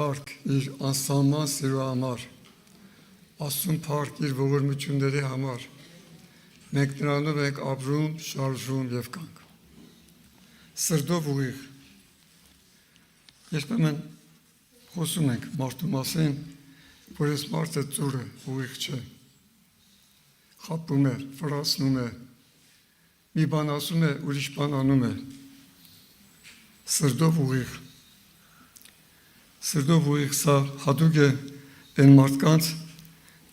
Park իր անսահման սիրո համար, Աստծուն փառք իր ողորմությունների համար, մենք նրանով ենք ապրում, շարժվում և կանք։ Սրտով ուղիղ, երբեմն խոսում ենք մարդու մասին, որ այս մարդը ծուռ է, ուղիղ չէ, խաբում է, վրացնում է, մի բան ասում է, ուրիշ բան անում է, սրտով ուղիղ։ Սրտով ուղիղ սա հատուկ է այն մարդկանց,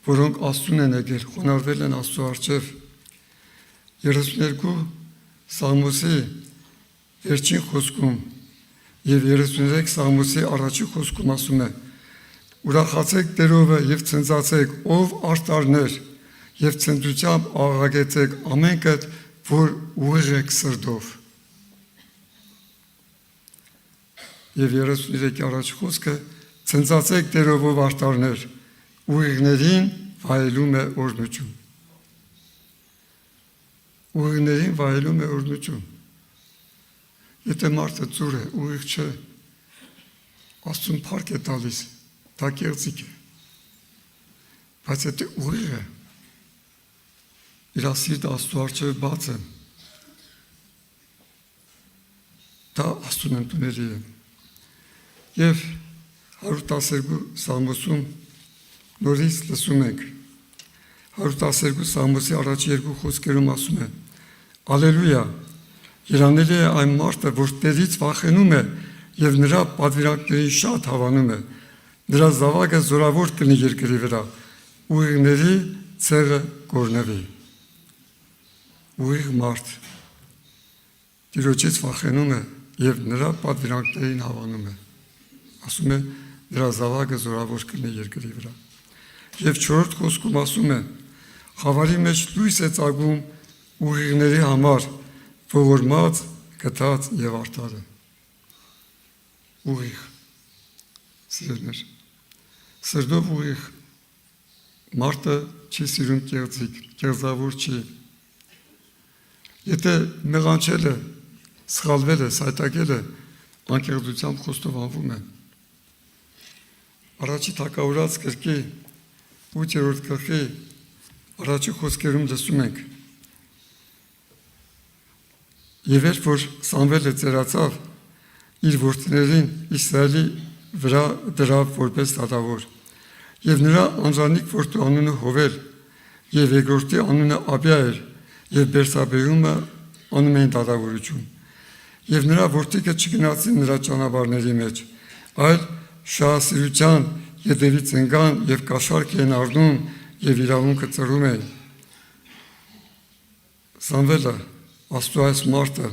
որոնք Աստծուն են եկել, խոնարհվել են Աստծու առջև։ 32 Սաղմոսի վերջին խոսքում և 33 Սաղմոսի առաջին խոսքում ասում է. ուրախացեք Տերովը և ցնծացեք, ով արտարներ, և ցնծությամբ աղաղակեցեք ամենքդ, որ ուղիղ եք սրտով։ Եվ 33 առաջ խոսքը ցնծացեք Տերովով արտարներ, ուղիղներին վայելում է օրհնություն։ Ուղիղներին վայելում է օրհնություն։ Եթե մարդը ծուռ է, ուղիղ չէ, Աստծուն փառք է տալիս, դա կեղծիք է։ Բայց եթե ուղիղ է, իր սիրտը Աստծու առջև բաց է, դա Աստծուն ընդունելի է։ Եվ 112 Սաղմոսում նորից լսում ենք, 112 Սաղմոսի առաջ երկու խոսքերում ասում է. Ալելույա, երանելի է այն մարդը, որ Տերից վախենում է և նրա պատվիրանքներին շատ հավանում է, նրա զավակը զորավոր կլինի երկրի վրա, ուղիղների ցեղը կօրհնվի։ Ուղիղ մարդ Տիրոջից վախենում է և նրա պատվիրանքներին հավանում է, ասում է, նրա զավակը զորավոր կլինի երկրի վրա։ Եվ 4-րդ խոսքում ասում է. խավարի մեջ լույս է ծագում ուղիղների համար, ողորմած, գթած և արդարը։ Ուղիղ, սիրելիներ, սրտով ուղիղ մարդը չի սիրում կեղծիք, կեղծավոր չի։ Եթե մեղանչել է, սխալվել է, սայթաքել է, անկեղծությամբ խոստովանվում է։ Առաջի թագավորաց գրքի 8-րդ գլխի առաջի խոսքերում լսում ենք. Եվ երբ որ Սամվելը ծերացավ, իր որդիներին Իսրայելի վրա դրավ որպես դատավոր, և նրա անձանիկ որդու անունը Հովել, և երկրորդի անունը Աբիա էր, և Բերսաբեումը անում էին դատավորություն։ Եվ նրա որդիքը չգնացին նրա ճանապարհների մեջ, այլ շահասիրության ետևից ընկան և կաշառք էին առնում և իրավունքը ծռում էին։ Սամվելը, Աստծու այս մարդը,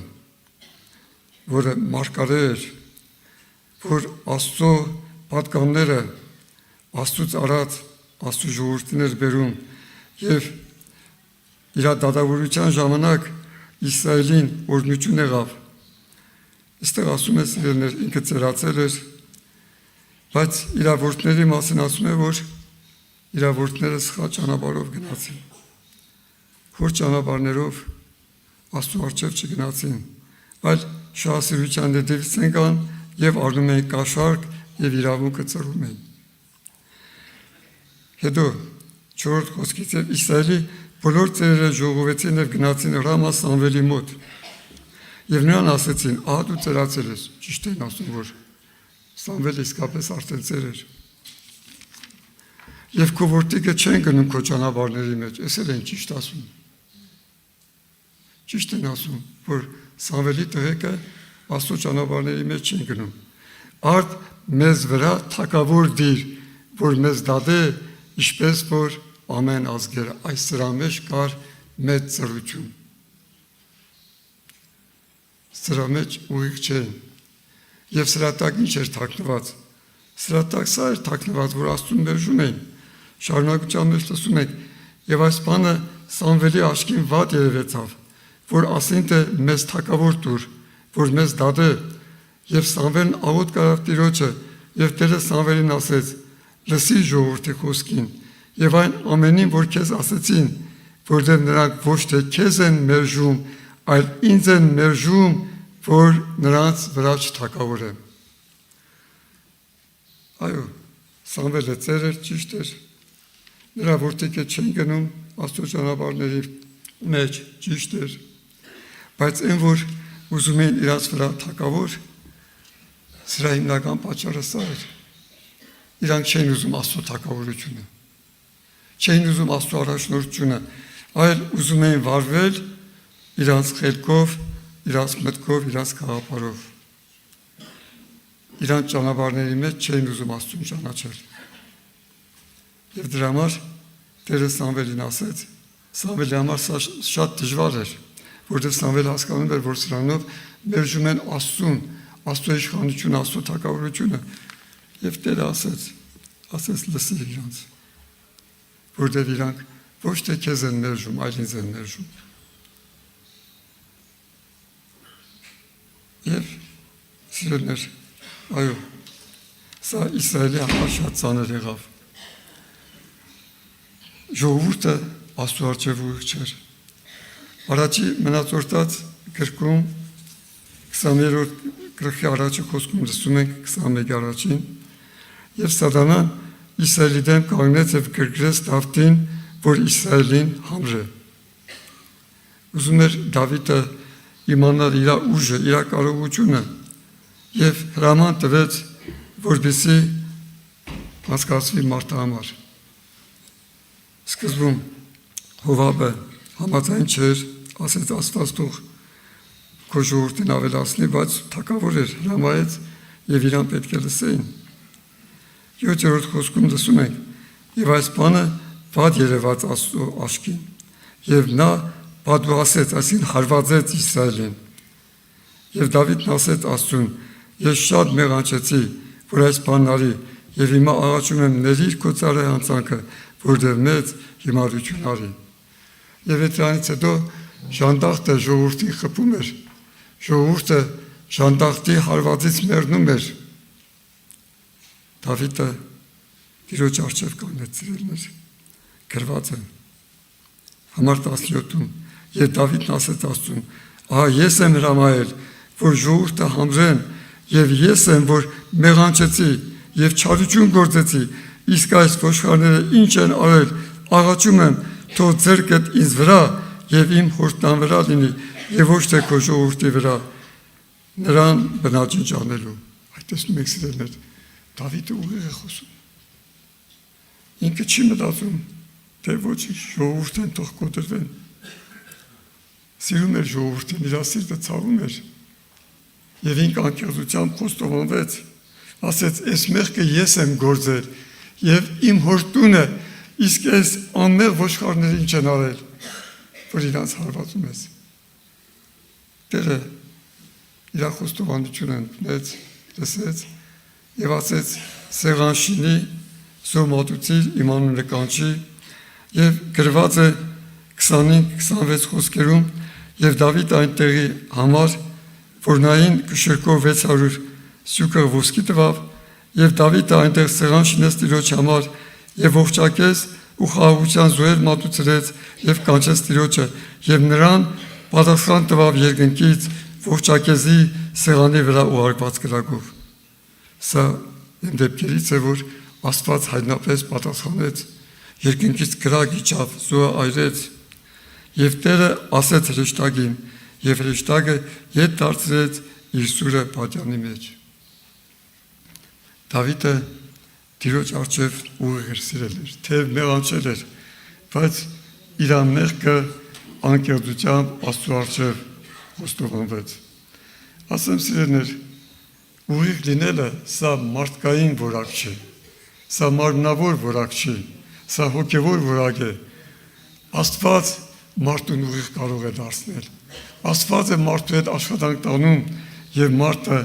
որը մարգարե էր, որ Աստծու պատգամները Աստծուց արած Աստծու ժողովրդին էր բերում և իր դատավորության ժամանակ Իսրայելին օրհնություն եղավ։ Այստեղ ասում է, սիրելիներ, ինքը ծերացել էր, բայց իր որդիների մասին ասում է, որ իր որդիները սխալ ճանապարհով գնացին, հոր ճանապարհներով Աստծու առջև չգնացին, այլ շահասիրության ետևից ընկան և առնում էին կաշառք և իրավունքը ծռում էին։ Հետո 4-րդ խոսքից և Իսրայելի բոլոր ծերերը ժողովեցին և գնացին Ռամա Սամվելի մոտ և նրան ասեցին. ահա դու ծերացել ես, ճիշտ են ասում, որ Սամվելը իսկապես արդեն ծեր էր։ Եվ քո որդիքը չեն գնում քո ճանապարհների մեջ, էս էլ են ճիշտ ասում։ Ճիշտ են ասում, որ Սամվելի տղեկը Աստծո ճանապարհների մեջ չեն գնում։ Արդ մեզ վրա թագավոր դիր, որ մեզ դատե, ինչպես որ ամեն ազգերը, այս սրա մեջ կար մեծ ծռություն։ Սրա մեջ ուղիղ չէին։ Եվ սրա տակ ինչ էր թաքնված։ Սրա տակ սա էր թաքնված, որ Աստծուն մերժում էին։ Շարունակության մեջ լսում ենք. և այս բանը Սամվելի աչքին վատ երևեցավ, որ ասին թե մեզ թագավոր տուր, որ մեզ դատե, և Սամվելն աղոթ կարավ Տիրոջը, և Տերը Սամվելին ասեց. լսի ժողովրդի խոսքին, և այն ամենին, որ քեզ ասեցին, որտեղ նրանք ոչ թե քեզ են մերժում, այլ ինձ են մերժում, որ նրանց վրա չթագավորեմ։ Այո, Սամվելը ծեր էր, ճիշտ էր։ Նրա որդիքը չեն գնում Աստծո ճանապարհների մեջ, ճիշտ էր։ Բայց այն, որ ուզում են իրաց վրա թակավոր, սրա հիմնական պատճառը սա էր։ Իրանք չեն ուզում Աստծո թակավորությունը, չեն ուզում Աստծո առաջնորդությունը, այլ ուզում են վարվել իրանց խելքով, իրանց մտքով, իրանց գաղափարով։ Իրանց ճանապարհների մեջ չեն ուզում Աստծուն ճանաչել։ Եվ դրա համար Տերը Սամվելին ասեց, Սամվելի համար սա շատ դժվար էր, որտեղ Սամվելը հասկանում էր, որ սրանով մերժում են Աստծուն, Աստծո իշխանությունը, Աստծո թակավորությունը, եւ Տերը ասեց լսի իրանց, որտեղ իրանք ոչ թե քեզ են մերժում, այլ ինձ են մերժում։ Եվ սիրելիներ, այո, սա Իսրայելի համար շատ ծանր եղավ։ Ժողովուրդը Աստծո առջև ուղիղ չէր։ Առաջի մնացորդած գրքում 20-րդ գլխի առաջի խոսքում լսում ենք 21 առաջին, եւ Սատանան Իսրայելի դեմ կանգնեց եւ գրգռեց Դավթին, որ Իսրայելին համրե։ Ուզում էր Դավիթը իմանալ իր ուժը, իր կարողությունը եւ հրաման տվեց, որպեսզի հասկացվի մարդու համար։ Սկզբում Հովաբը համաձայն չէր, ասեց Աստված թող քո ժողովրդին ավելացնի, բայց թակավոր էր, հրամայեց եւ իրան պետք է լսեին։ 7-րդ խոսքում լսում ենք. եւ այս բանը վատ երևաց Աստծո աչքին, եւ նա պատվասեց, այսին հարվածեց Իսրայելին։ Եվ Դավիթն ասեց Աստծուն. ես շատ մեղանչեցի, որ այս բանն արի, եւ հիմա աղաչում եմ ներիր քո ծառայ հանցանքը, որտեղ մեծ հիմարություն արի։ Եվ դրանից հետո ժանդախտը ժողովրդին խփում էր, ժողովուրդը ժանդախտի հարվածից մեռնում էր։ Դավիթը Տիրոջ առջև կանգնեց, սիրելիներ, գրված է համար 17-ում, եւ Դավիթն ասեց Աստծուն. ահա ես եմ հրամայել, որ ժողովուրդը համրեն, եւ ես եմ, որ մեղանչեցի եւ չարություն գործեցի, իսկ այս ոչխարները ինչ են արել, աղաչում եմ, թող ձեռքդ ինձ վրա եւ իմ հորտան վրա լինի, եւ ոչ թե քո ժողովրդի վրա, նրան բնաջինջ անելու։ Այդ տեսնում եք, սիրելիներ, Դավիթը ուղիղ է խոսում։ Ինքը չի մտածում, թե ոչ ժողովուրդն թող կոտրվեն։ Սիրում էր ժողովուրդին, իր սիրտը ցավում էր։ Եվ ինքը անկեղծությամբ խոստովանվեց, ասեց, այս մեղքը ես եմ գործել, եւ իմ հորտունը, իսկ այս անմեղ ոչխարները ինչ են արել, որ իրանց հարվածում ես։ Տերը իր խոստովանությունը ընդունեց, լսեց եւ ասեց սեղան շինի, սոմատուցիր, իմանունը կանչի, եւ գրված է 25-26 խոսքերում, եւ Դավիթ այնտեղի համար, որ նային կշերկով 600 սյուկը ոսկի տվավ, եւ Դավիթը այնտեղ սեղան շինեց Տիրոջ համար, եւ ողջակեց ու խաղաղության զոհեր մատուցրեց եւ կանչեց Տիրոջը, եւ նրան պատասխան տվավ երկնքից ողջակեզի սեղանի վրա ուղարկված կրակով։ Սա այն դեպքերից է, որ Աստված հայտնապես պատասխանեց, երկնքից կրակ իջավ, զոհը այրեց, եւ Տերը ասեց հրեշտակին, եւ հրեշտակը ետ դարձրեց իր սուրը պատյանի մեջ։ Դավիթը Տիրոջ առջև ուղիղ էր, սիրելիներ, թեև մեղանչել էր, բայց իր մեղքը անկեղծությամբ Աստծո առջև խոստովանվեց։ Ասեմ, սիրելիներ, ուղիղ լինելը սա մարդկային որակ չէ, սա մարմնավոր որակ չէ, սա հոգևոր որակ է։ Աստված մարդուն ուղիղ կարող է դարձնել։ Աստված է մարդու հետ աշխատանք տանում եւ մարդը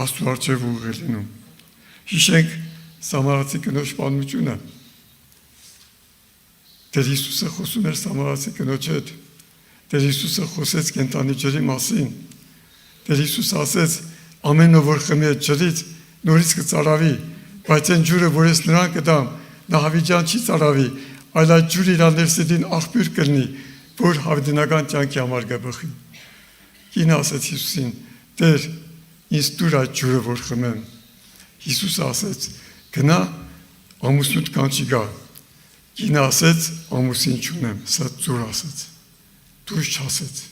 Աստծո առջև ուղիղ է լինում։ Հիշենք Սամարացի կնոջ պատմությունը։ Տեր Հիսուսը խոսում էր Սամարացի կնոջ հետ։ Տեր Հիսուսը խոսեց կենդանի ջրի մասին։ Տեր Հիսուսը ասեց. ամեն ով որ խմի այդ ջրից նորից կծարավի, բայց այն ջուրը, որ ես նրան կտամ, նա հավիտյան չի ծարավի, այլ այդ ջուրը իր ներսին աղբյուր կլինի, որ հավիտենական կյանքի համար կբխի։ Կինը ասեց Հիսուսին. Տեր, ինձ տուր այդ ջուրը, որ խմեմ։ Հիսուսը ասեց. գնա ամուսնուդ կանչի գա, կինը ասեց ամուսին չունեմ, սա ծուր ասեց, դուրս չասեց,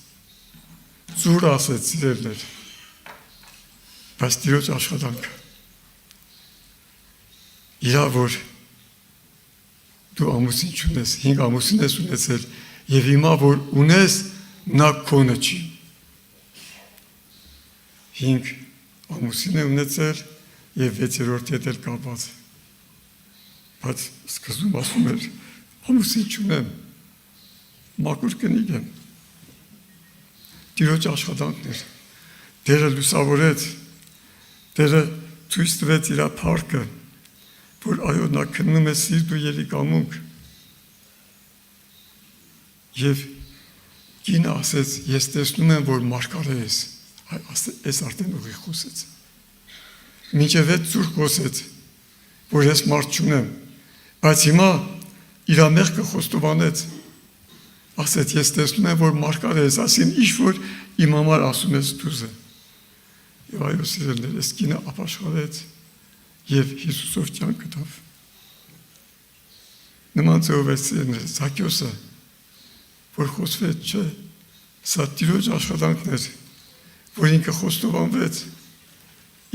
ծուր ասեց սիրելներ, բայց Տիրոջ աշխատանքը, իրա որ դու ամուսին չունես, 5 ամուսին ես ունեցել, և հիմա որ ունես, նա քոնը չի, 5 ամուսին է ունեցել և 6-րդ հետ էլ կապած, բայց սկզբում ասում էր, ամուսին չունեմ, մաքուր կնիկ եմ, Տիրոջ աշխատանքն էր, Տերը լուսավորեց, Տերը ցույց տվեց իր փառքը, որ այո նա քննում է սիրտ ու երիկամունք, և կինը ասեց, ես տեսնում եմ, որ մարգարե ես, այս արդեն ուղիղ խոսեց, մինչև հետ ծուր խոսեց, որ ես մարդ չունեմ, բայց հիմա իր մեղքը խոստովանեց, ասեց, ես տեսնում եմ, որ մարգարե ես, ասին ինչ որ իմ համար ասում ես դուզը, և այո սիրելներ, այս կինը ապաշխարեց, և Հիսուսով կյանք գտավ։ Նման ձևով է սիրելներ, Զաքեոսը, որ խոսվեց, չէ, սա Տիրոջ աշխատանքն էր, որ ինքը խոստովանվեց,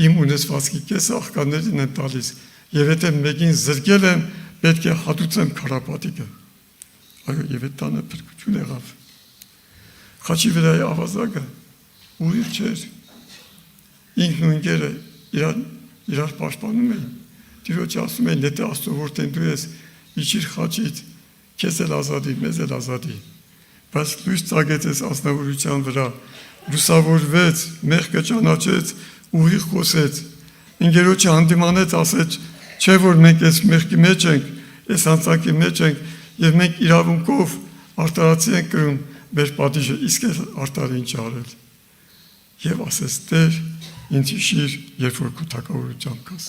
իմ ունեցվածքի կեսը աղքատներին եմ տալիս, և եթե մեկին զրկել եմ, պետք է հատուցեմ քարապատիկը։ Այո, և այդ տանը փրկություն եղավ։ Խաչի վրայի ավազակը ուղիղ չէր։ Ինքն ու ընկերը իրար պաշտպանում էին, Տիրոջը ասում էին, եթե Աստծո որդին դու ես, իջիր խաչից, քեզ էլ ազատի, մեզ էլ ազատի, բայց լույս ծագեց այս ազնվորության վրա, լուսավորվեց, մեղքը ճանաչեց, ուղիղ խոսեց, ընկերոջը հանդիմանեց, ասեց, չէ որ մենք այս մեղքի մեջ ենք, այս հանցանքի մեջ ենք, և մենք իրավունքով արտարացի ենք կրում մեր պատիժը, իսկ այս արտարը ինչ արել, և ասեց, Տեր, ինձ հիշիր, երբ որ քո թագավորությամբ կաս։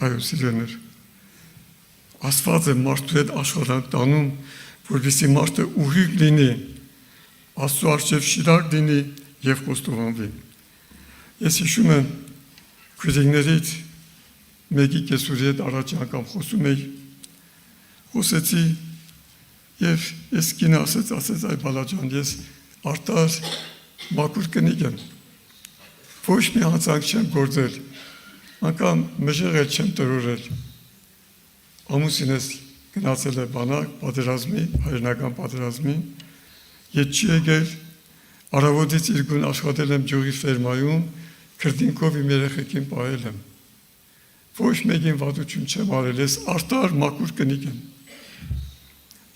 Այո, սիրելիներ, Աստված է մարդու հետ աշխատանք տանում, որպեսզի մարդը ուղիղ լինի, Աստծո առջև շիրակ լինի և խոստովանվի։ Ես հիշում եմ քույրիկներից մեկի կեսուրի հետ առաջ անգամ խոսում էի, խոսեցի և ես կինը ասեց այ բալաջան, ես արտար մաքուր կնիկ եմ, ոչ մի հանցանք չեմ գործել, անգամ մժեղել չեմ տրորել, ամուսինս գնացել է բանակ, պատերազմի, հայրենական պատերազմի, ետ չի եկել, առավոտից իր գուն աշխատել եմ ջուղի ֆերմայում, քրտինքով իմ երեխեքին պահել եմ, ոչ մեկին վատություն չեմ արել, ես արտար մաքուր կնիկ եմ,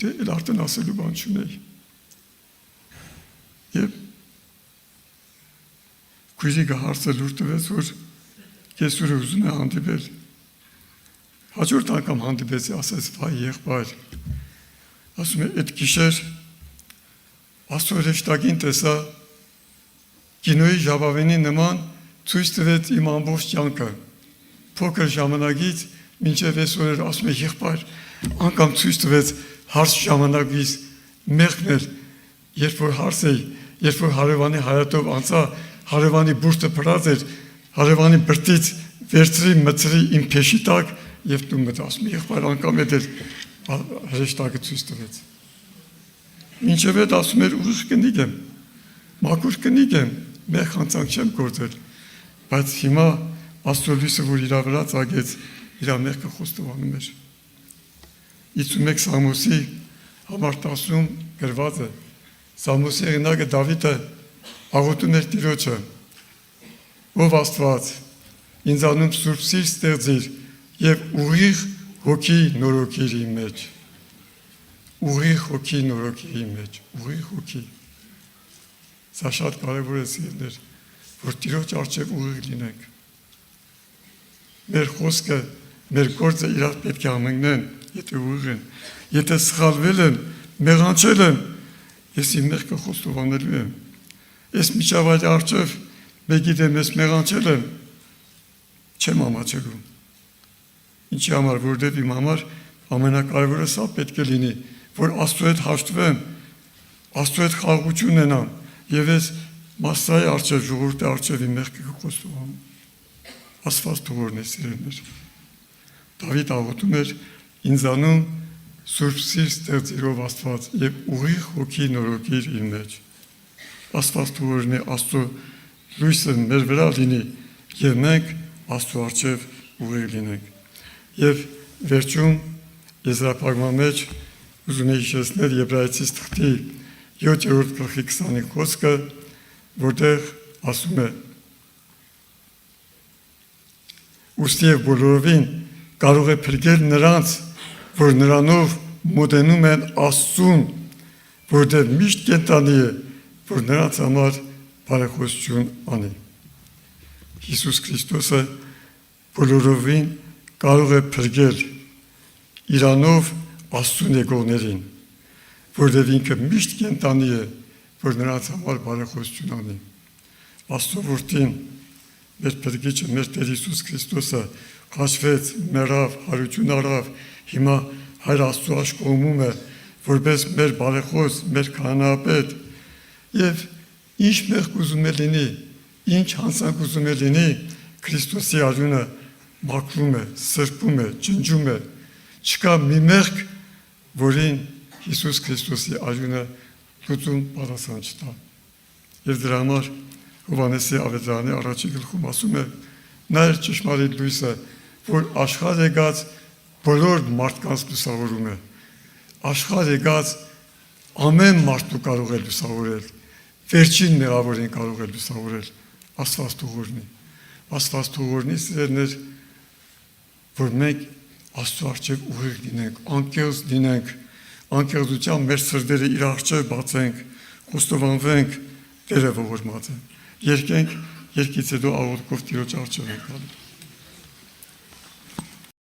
դե էլ արդեն ասելու բան չունեի, և քույրիկը հարցը լուր տվեց, որ կեսուրը ուզում է հանդիպել, հաջորդ անգամ հանդիպեցի, ասեց, վայ եղբայր, ասում է, այդ գիշեր Աստծո հրեշտակին տեսա, կինոյի ժապավենի նման ցույց տվեց իմ ամբողջ կյանքը, փոքր ժամանակից մինչև այսօր ասում է, եղբայր, անգամ ցույց տվեց հարց ժամանակից մեղքն էր, երբ որ հարց էի, երբ որ հարևանի հայատով անցա, հարևանի բուրտը փրած էր, հարևանի բրտից վերցրի, մցրի իմ փեշի տակ և դու մտածում եղբայր անգամ էդ էր հրեշտակը ցույց տվեց։ Մինչև այդ ասում էր ուղիղ կնիկ եմ, մաքուր կնիկ եմ, մեղ հանցանք չեմ գործել, բայց հիմա Աստծո լույսը, որ իր վրա ծագեց, իր մեղքը խոստովանում էր։ 51 Սամոսի համար 10 գրված է, Սամոսի հեղինակը Դավիթը աղոթում էր Տիրոջը, ով Աստված, ինձանում սուրբ սիրտ ստեղծիր և ուղիղ հոգի նորոգիր իմ մեջ, ուղիղ հոգի նորոգիր իմ մեջ, ուղիղ հոգի։ Սա շատ կարևոր է սիրելիներ, որ Տիրոջ առջև ուղիղ լինենք։ Մեր խոսքը, մեր գործը իրար պետք է համընկնեն, եթե ուղիղ են, եթե սխալվել եմ, մեղանչել եմ, ես իմ մեղքը խոստովանելու եմ։ Ես միջավայրի առջև մեկի դեմ ես մեղանչել եմ, չեմ ամաչելու։ Ինչի համար, որովհետև իմ համար ամենակարևորը սա պետք է լինի, որ Աստծո հետ հաշտվեմ, Աստծո հետ խաղաղություն ունենամ, եւ ես մասսայի առջև, ժողովրդի առջև իմ մեղքը խոստովանում։ Աստված թողորն է սիրելներ։ Դավիթ աղոթում էր ինձանում Սուրբ Սիրտ ստեղծելով Աստված եւ ուղիղ հոգի նորոգիր իր մեջ։ Աստված թողորն է Աստծո լույսը մեր վրա լինի եւ մենք Աստծո առջև ուղիղ լինենք։ Եվ վերջում եզրափակման մեջ ուզում եմ հիշեցնել Եբրայեցիս թղթի 7-րդ գլխի 25 խոսքը, որտեղ ասում է. Ուստի եւ բոլորովին կարող է փրկել նրանց, որ նրանով մոտենում են Աստծուն, որտեղ միշտ կենտանի է, որ նրանց համար բարեխոսություն անի։ Հիսուս Քրիստոսը բոլորովին կարող է փրկել իրանով Աստծուն եկողներին, որտեղ ինքը միշտ կենտանի է, որ նրանց համար բարեխոսություն անի։ Աստծո որդին, մեր փրկիչը, մեր Տեր Հիսուս Քրիստոսը խաչվեց, մեռավ, հարություն առավ, հիմա Հայր Աստծո աշխողում է, որպես մեր բարեխոս, մեր քահանայապետ, եւ ինչ մեղք ուզում է լինի, ինչ հանցանք ուզում է լինի, Քրիստոսի արյունը մաքրում է, սրբում է, ջնջում է, չկա մի մեղք, որին Հիսուս Քրիստոսի արյունը լուծում պատասխան չտա։ Եվ դրա համար Հովհաննեսի ավետարանի առաջին գլխում ասում է. նա էր ճշմարիտ լույսը, որ աշխարհ եկած բոլոր մարդկանց լուսավորում է։ Աշխարհ եկած ամեն մարդու կարող է լուսավորել, վերջին մեղավորին կարող է լուսավորել, Աստված թողորնի։ Աստված թողորնի սիրելիներ, որ մենք Աստծո առջև ուղիղ լինենք, անկեղծ լինենք, անկեղծությամբ մեր սրտերը իր առջև բացենք, խոստովանվենք Տերը ողորմած է։ Երկենք, երկից հետո աղոթքով Տիրոջ առջև ենք գալու։